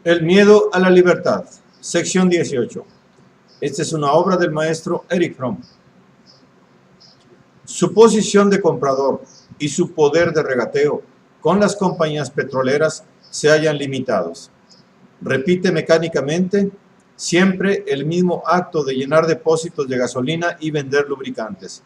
El miedo a la libertad, sección 18. Esta es una obra del maestro Erich Fromm. Su posición de comprador y su poder de regateo con las compañías petroleras se hallan limitados. Repite mecánicamente siempre el mismo acto de llenar depósitos de gasolina y vender lubricantes.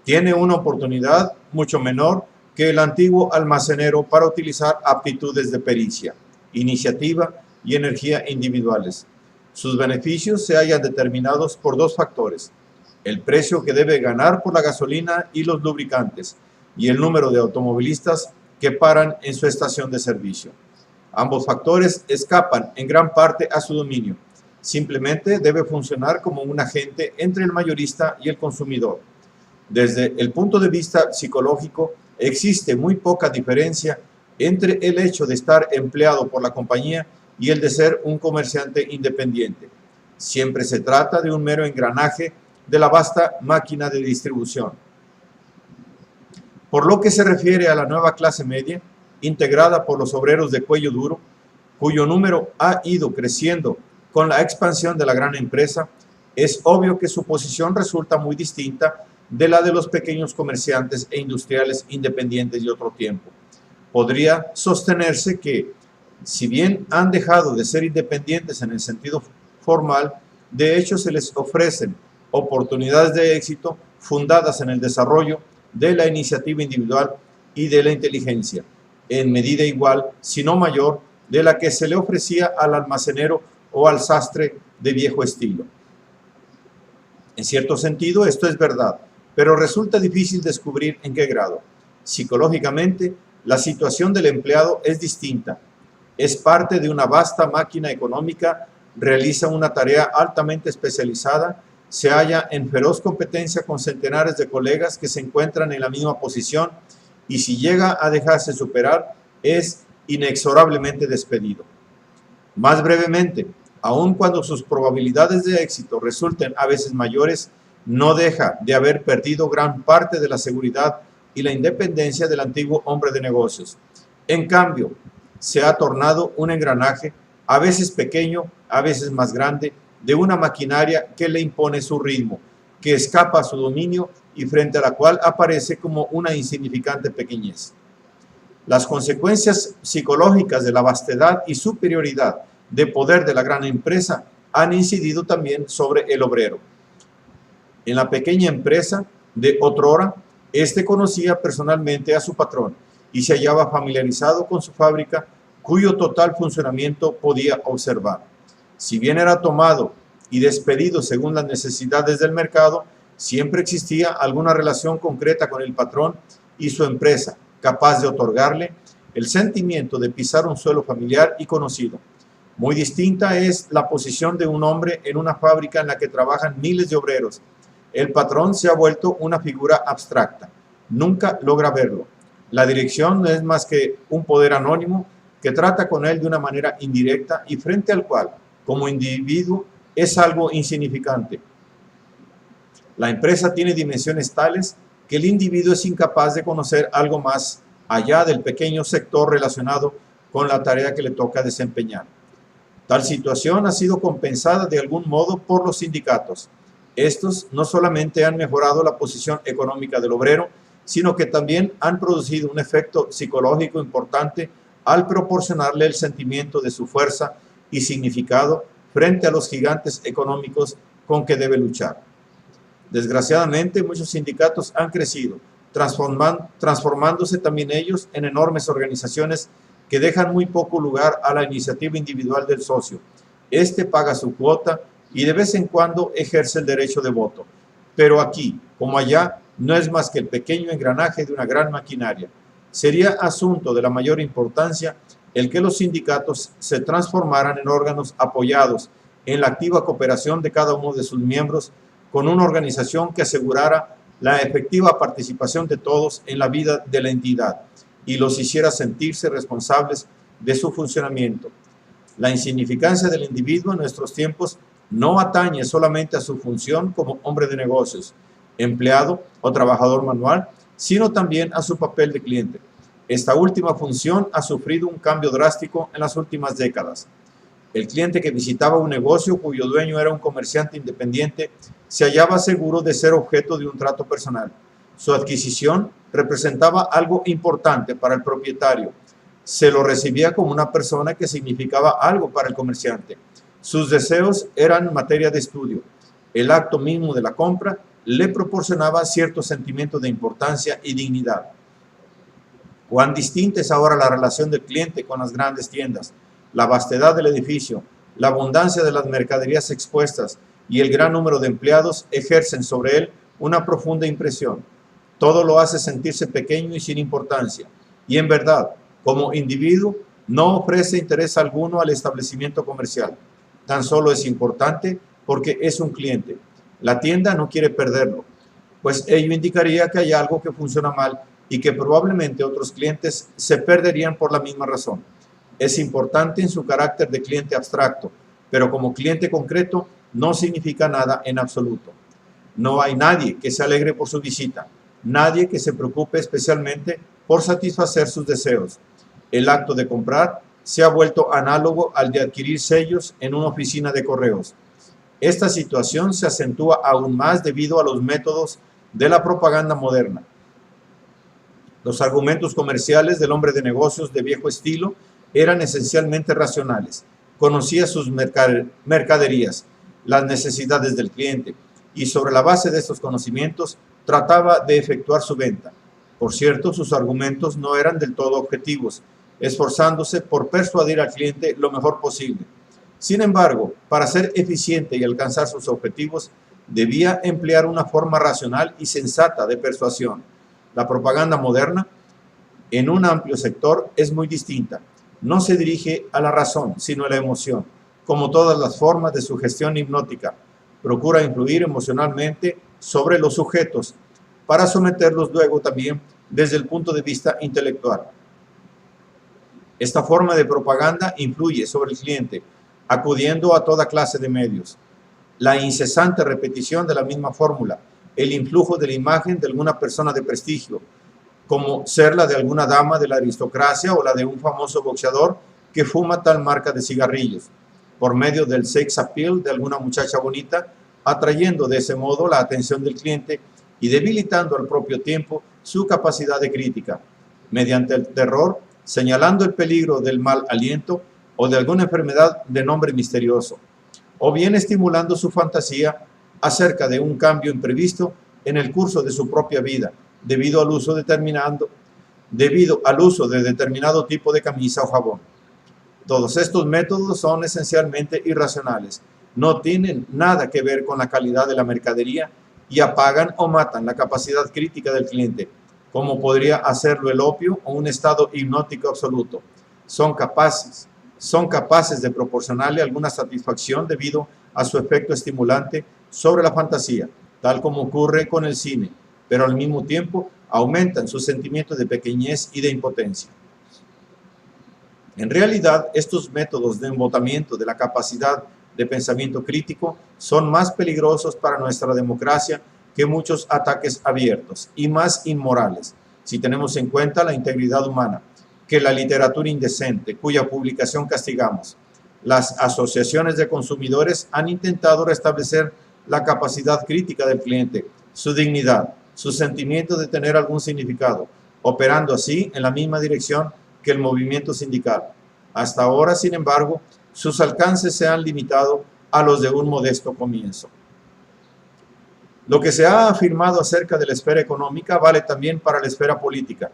Tiene una oportunidad mucho menor que el antiguo almacenero para utilizar aptitudes de pericia, iniciativa y energía individuales. Sus beneficios se hallan determinados por dos factores: el precio que debe ganar por la gasolina y los lubricantes, y el número de automovilistas que paran en su estación de servicio. Ambos factores escapan en gran parte a su dominio. Simplemente debe funcionar como un agente entre el mayorista y el consumidor. Desde el punto de vista psicológico, existe muy poca diferencia entre el hecho de estar empleado por la compañía y el de ser un comerciante independiente. Siempre se trata de un mero engranaje de la vasta máquina de distribución. Por lo que se refiere a la nueva clase media, integrada por los obreros de cuello duro, cuyo número ha ido creciendo con la expansión de la gran empresa, es obvio que su posición resulta muy distinta de la de los pequeños comerciantes e industriales independientes de otro tiempo. Podría sostenerse que, si bien han dejado de ser independientes en el sentido formal, de hecho se les ofrecen oportunidades de éxito fundadas en el desarrollo de la iniciativa individual y de la inteligencia, en medida igual, si no mayor, de la que se le ofrecía al almacenero o al sastre de viejo estilo. En cierto sentido, esto es verdad, pero resulta difícil descubrir en qué grado. Psicológicamente, la situación del empleado es distinta. Es parte de una vasta máquina económica, realiza una tarea altamente especializada, se halla en feroz competencia con centenares de colegas que se encuentran en la misma posición y si llega a dejarse superar, es inexorablemente despedido. Más brevemente, aun cuando sus probabilidades de éxito resulten a veces mayores, no deja de haber perdido gran parte de la seguridad y la independencia del antiguo hombre de negocios. En cambio, se ha tornado un engranaje, a veces pequeño, a veces más grande, de una maquinaria que le impone su ritmo, que escapa a su dominio y frente a la cual aparece como una insignificante pequeñez. Las consecuencias psicológicas de la vastedad y superioridad de poder de la gran empresa han incidido también sobre el obrero. En la pequeña empresa de otrora, éste conocía personalmente a su patrón y se hallaba familiarizado con su fábrica, cuyo total funcionamiento podía observar. Si bien era tomado y despedido según las necesidades del mercado, siempre existía alguna relación concreta con el patrón y su empresa, capaz de otorgarle el sentimiento de pisar un suelo familiar y conocido. Muy distinta es la posición de un hombre en una fábrica en la que trabajan miles de obreros. El patrón se ha vuelto una figura abstracta. Nunca logra verlo. La dirección no es más que un poder anónimo que trata con él de una manera indirecta y frente al cual, como individuo, es algo insignificante. La empresa tiene dimensiones tales que el individuo es incapaz de conocer algo más allá del pequeño sector relacionado con la tarea que le toca desempeñar. Tal situación ha sido compensada de algún modo por los sindicatos. Estos no solamente han mejorado la posición económica del obrero, sino que también han producido un efecto psicológico importante al proporcionarle el sentimiento de su fuerza y significado frente a los gigantes económicos con que debe luchar. Desgraciadamente, muchos sindicatos han crecido, transformándose también ellos en enormes organizaciones que dejan muy poco lugar a la iniciativa individual del socio. Este paga su cuota y de vez en cuando ejerce el derecho de voto. Pero aquí, como allá, no es más que el pequeño engranaje de una gran maquinaria. Sería asunto de la mayor importancia el que los sindicatos se transformaran en órganos apoyados en la activa cooperación de cada uno de sus miembros con una organización que asegurara la efectiva participación de todos en la vida de la entidad y los hiciera sentirse responsables de su funcionamiento. La insignificancia del individuo en nuestros tiempos no atañe solamente a su función como hombre de negocios, empleado o trabajador manual, sino también a su papel de cliente. Esta última función ha sufrido un cambio drástico en las últimas décadas. El cliente que visitaba un negocio cuyo dueño era un comerciante independiente se hallaba seguro de ser objeto de un trato personal. Su adquisición representaba algo importante para el propietario. Se lo recibía como una persona que significaba algo para el comerciante. Sus deseos eran materia de estudio. El acto mismo de la compra le proporcionaba cierto sentimiento de importancia y dignidad. Cuán distinta es ahora la relación del cliente con las grandes tiendas. La vastedad del edificio, la abundancia de las mercaderías expuestas y el gran número de empleados ejercen sobre él una profunda impresión. Todo lo hace sentirse pequeño y sin importancia. Y en verdad, como individuo, no ofrece interés alguno al establecimiento comercial. Tan solo es importante porque es un cliente. La tienda no quiere perderlo, pues ello indicaría que hay algo que funciona mal y que probablemente otros clientes se perderían por la misma razón. Es importante en su carácter de cliente abstracto, pero como cliente concreto no significa nada en absoluto. No hay nadie que se alegre por su visita, nadie que se preocupe especialmente por satisfacer sus deseos. El acto de comprar se ha vuelto análogo al de adquirir sellos en una oficina de correos. Esta situación se acentúa aún más debido a los métodos de la propaganda moderna. Los argumentos comerciales del hombre de negocios de viejo estilo eran esencialmente racionales. Conocía sus mercaderías, las necesidades del cliente, y sobre la base de estos conocimientos trataba de efectuar su venta. Por cierto, sus argumentos no eran del todo objetivos, esforzándose por persuadir al cliente lo mejor posible. Sin embargo, para ser eficiente y alcanzar sus objetivos, debía emplear una forma racional y sensata de persuasión. La propaganda moderna, en un amplio sector, es muy distinta. No se dirige a la razón, sino a la emoción. Como todas las formas de sugestión hipnótica, procura influir emocionalmente sobre los sujetos para someterlos luego también desde el punto de vista intelectual. Esta forma de propaganda influye sobre el cliente, acudiendo a toda clase de medios. La incesante repetición de la misma fórmula, el influjo de la imagen de alguna persona de prestigio, como ser la de alguna dama de la aristocracia o la de un famoso boxeador que fuma tal marca de cigarrillos, por medio del sex appeal de alguna muchacha bonita, atrayendo de ese modo la atención del cliente y debilitando al propio tiempo su capacidad de crítica, mediante el terror, señalando el peligro del mal aliento o de alguna enfermedad de nombre misterioso, o bien estimulando su fantasía acerca de un cambio imprevisto en el curso de su propia vida, debido al uso de determinado tipo de camisa o jabón. Todos estos métodos son esencialmente irracionales, no tienen nada que ver con la calidad de la mercadería y apagan o matan la capacidad crítica del cliente, como podría hacerlo el opio o un estado hipnótico absoluto. Son capaces de proporcionarle alguna satisfacción debido a su efecto estimulante sobre la fantasía, tal como ocurre con el cine, pero al mismo tiempo aumentan su sentimiento de pequeñez y de impotencia. En realidad, estos métodos de embotamiento de la capacidad de pensamiento crítico son más peligrosos para nuestra democracia que muchos ataques abiertos y más inmorales, si tenemos en cuenta la integridad humana, que la literatura indecente, cuya publicación castigamos. Las asociaciones de consumidores han intentado restablecer la capacidad crítica del cliente, su dignidad, su sentimiento de tener algún significado, operando así en la misma dirección que el movimiento sindical. Hasta ahora, sin embargo, sus alcances se han limitado a los de un modesto comienzo. Lo que se ha afirmado acerca de la esfera económica vale también para la esfera política.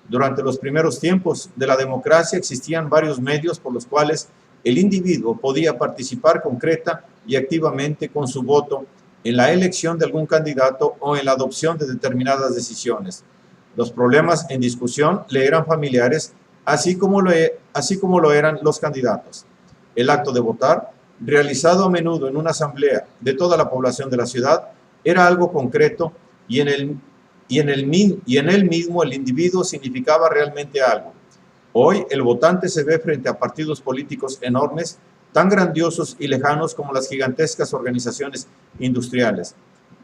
Durante los primeros tiempos de la democracia existían varios medios por los cuales el individuo podía participar concreta y activamente con su voto en la elección de algún candidato o en la adopción de determinadas decisiones. Los problemas en discusión le eran familiares, así como lo eran los candidatos. El acto de votar, realizado a menudo en una asamblea de toda la población de la ciudad, era algo concreto y en él mismo el individuo significaba realmente algo. Hoy el votante se ve frente a partidos políticos enormes, tan grandiosos y lejanos como las gigantescas organizaciones industriales.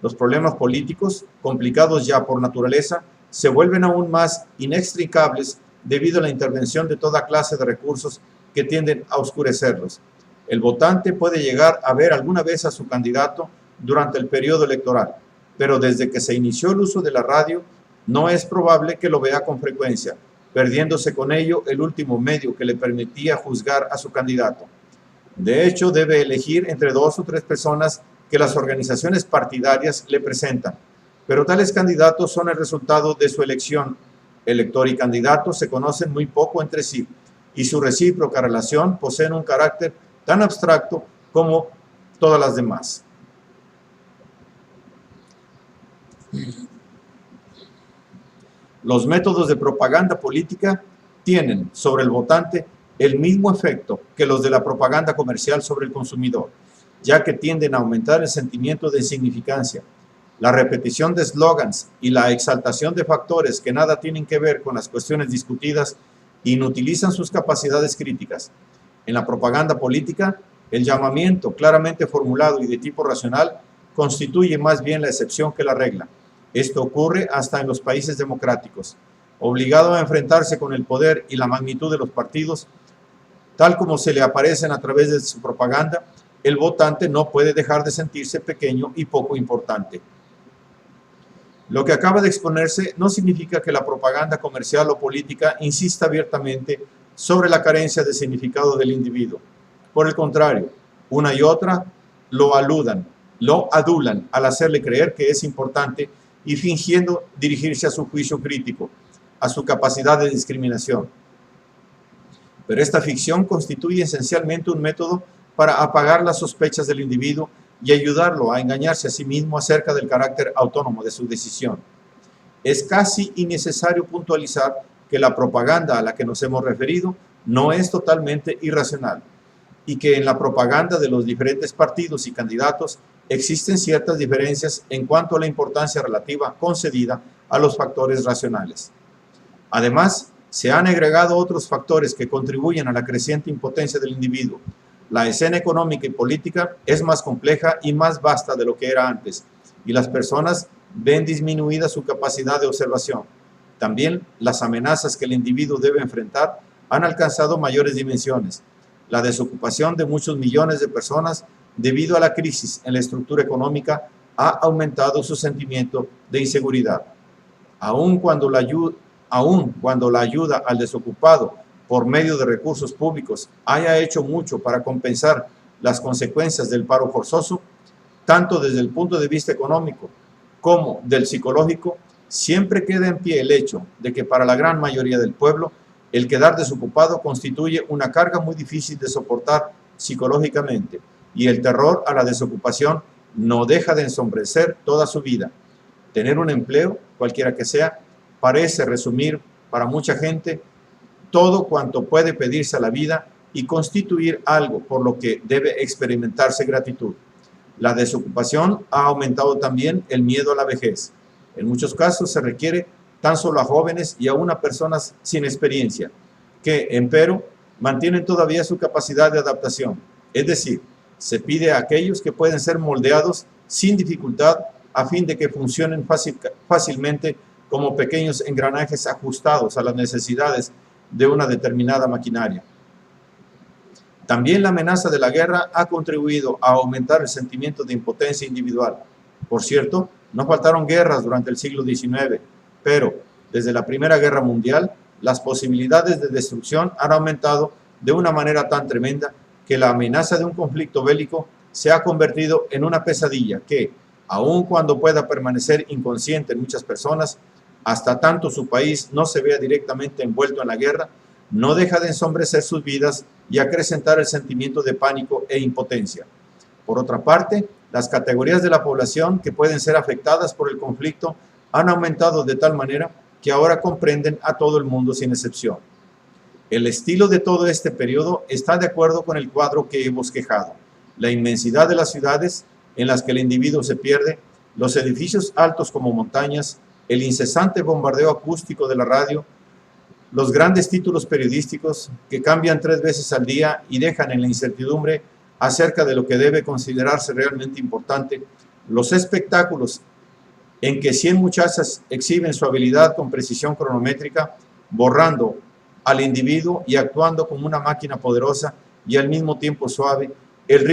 Los problemas políticos, complicados ya por naturaleza, se vuelven aún más inextricables debido a la intervención de toda clase de recursos que tienden a oscurecerlos. El votante puede llegar a ver alguna vez a su candidato durante el periodo electoral, pero desde que se inició el uso de la radio, no es probable que lo vea con frecuencia, perdiéndose con ello el último medio que le permitía juzgar a su candidato. De hecho, debe elegir entre 2 o 3 personas que las organizaciones partidarias le presentan, pero tales candidatos son el resultado de su elección. Elector y candidato se conocen muy poco entre sí, y su recíproca relación posee un carácter tan abstracto como todas las demás. Los métodos de propaganda política tienen sobre el votante el mismo efecto que los de la propaganda comercial sobre el consumidor, ya que tienden a aumentar el sentimiento de insignificancia. La repetición de eslogans y la exaltación de factores que nada tienen que ver con las cuestiones discutidas inutilizan sus capacidades críticas. En la propaganda política, el llamamiento claramente formulado y de tipo racional constituye más bien la excepción que la regla. Esto ocurre hasta en los países democráticos. Obligado a enfrentarse con el poder y la magnitud de los partidos, tal como se le aparecen a través de su propaganda, el votante no puede dejar de sentirse pequeño y poco importante. Lo que acaba de exponerse no significa que la propaganda comercial o política insista abiertamente sobre la carencia de significado del individuo. Por el contrario, una y otra lo adulan al hacerle creer que es importante y fingiendo dirigirse a su juicio crítico, a su capacidad de discriminación. Pero esta ficción constituye esencialmente un método para apagar las sospechas del individuo y ayudarlo a engañarse a sí mismo acerca del carácter autónomo de su decisión. Es casi innecesario puntualizar que la propaganda a la que nos hemos referido no es totalmente irracional y que en la propaganda de los diferentes partidos y candidatos existen ciertas diferencias en cuanto a la importancia relativa concedida a los factores racionales. Además, se han agregado otros factores que contribuyen a la creciente impotencia del individuo. La escena económica y política es más compleja y más vasta de lo que era antes, y las personas ven disminuida su capacidad de observación. También las amenazas que el individuo debe enfrentar han alcanzado mayores dimensiones. La desocupación de muchos millones de personas debido a la crisis en la estructura económica ha aumentado su sentimiento de inseguridad. Aun cuando la ayuda al desocupado por medio de recursos públicos haya hecho mucho para compensar las consecuencias del paro forzoso, tanto desde el punto de vista económico como del psicológico, siempre queda en pie el hecho de que para la gran mayoría del pueblo, el quedar desocupado constituye una carga muy difícil de soportar psicológicamente, y el terror a la desocupación no deja de ensombrecer toda su vida. Tener un empleo, cualquiera que sea, parece resumir para mucha gente todo cuanto puede pedirse a la vida y constituir algo por lo que debe experimentarse gratitud. La desocupación ha aumentado también el miedo a la vejez. En muchos casos se requiere tan solo a jóvenes y aún a personas sin experiencia, que, empero, mantienen todavía su capacidad de adaptación. Es decir, se pide a aquellos que pueden ser moldeados sin dificultad a fin de que funcionen fácilmente como pequeños engranajes ajustados a las necesidades de una determinada maquinaria. También la amenaza de la guerra ha contribuido a aumentar el sentimiento de impotencia individual. Por cierto, no faltaron guerras durante el siglo XIX, pero desde la Primera Guerra Mundial, las posibilidades de destrucción han aumentado de una manera tan tremenda que la amenaza de un conflicto bélico se ha convertido en una pesadilla que, aun cuando pueda permanecer inconsciente en muchas personas, hasta tanto su país no se vea directamente envuelto en la guerra, no deja de ensombrecer sus vidas y acrecentar el sentimiento de pánico e impotencia. Por otra parte, las categorías de la población que pueden ser afectadas por el conflicto han aumentado de tal manera que ahora comprenden a todo el mundo sin excepción. El estilo de todo este periodo está de acuerdo con el cuadro que he bosquejado. La inmensidad de las ciudades en las que el individuo se pierde, los edificios altos como montañas, el incesante bombardeo acústico de la radio, los grandes títulos periodísticos que cambian 3 veces al día y dejan en la incertidumbre acerca de lo que debe considerarse realmente importante, los espectáculos en que 100 muchachas exhiben su habilidad con precisión cronométrica, borrando al individuo y actuando como una máquina poderosa, y al mismo tiempo suave, el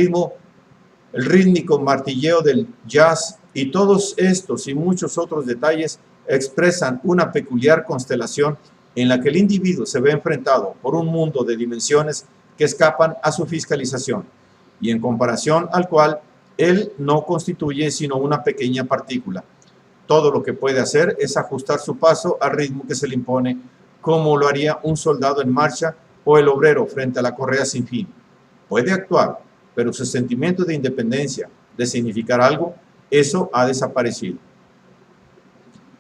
rítmico martilleo del jazz y todos estos y muchos otros detalles expresan una peculiar constelación en la que el individuo se ve enfrentado por un mundo de dimensiones que escapan a su fiscalización y en comparación al cual él no constituye sino una pequeña partícula. Todo lo que puede hacer es ajustar su paso al ritmo que se le impone, como lo haría un soldado en marcha o el obrero frente a la correa sin fin. Puede actuar, pero su sentimiento de independencia, de significar algo, eso ha desaparecido.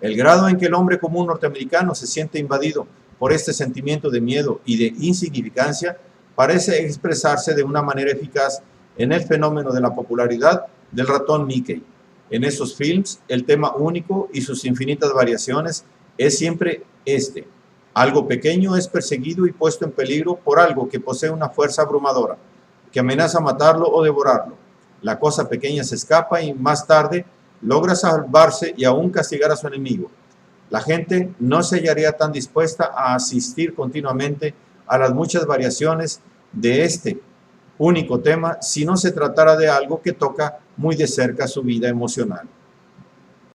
El grado en que el hombre común norteamericano se siente invadido por este sentimiento de miedo y de insignificancia parece expresarse de una manera eficaz en el fenómeno de la popularidad del ratón Mickey. En esos films, el tema único y sus infinitas variaciones es siempre este. Algo pequeño es perseguido y puesto en peligro por algo que posee una fuerza abrumadora, que amenaza matarlo o devorarlo. La cosa pequeña se escapa y más tarde logra salvarse y aún castigar a su enemigo. La gente no se hallaría tan dispuesta a asistir continuamente a las muchas variaciones de este único tema si no se tratara de algo que toca muy de cerca su vida emocional.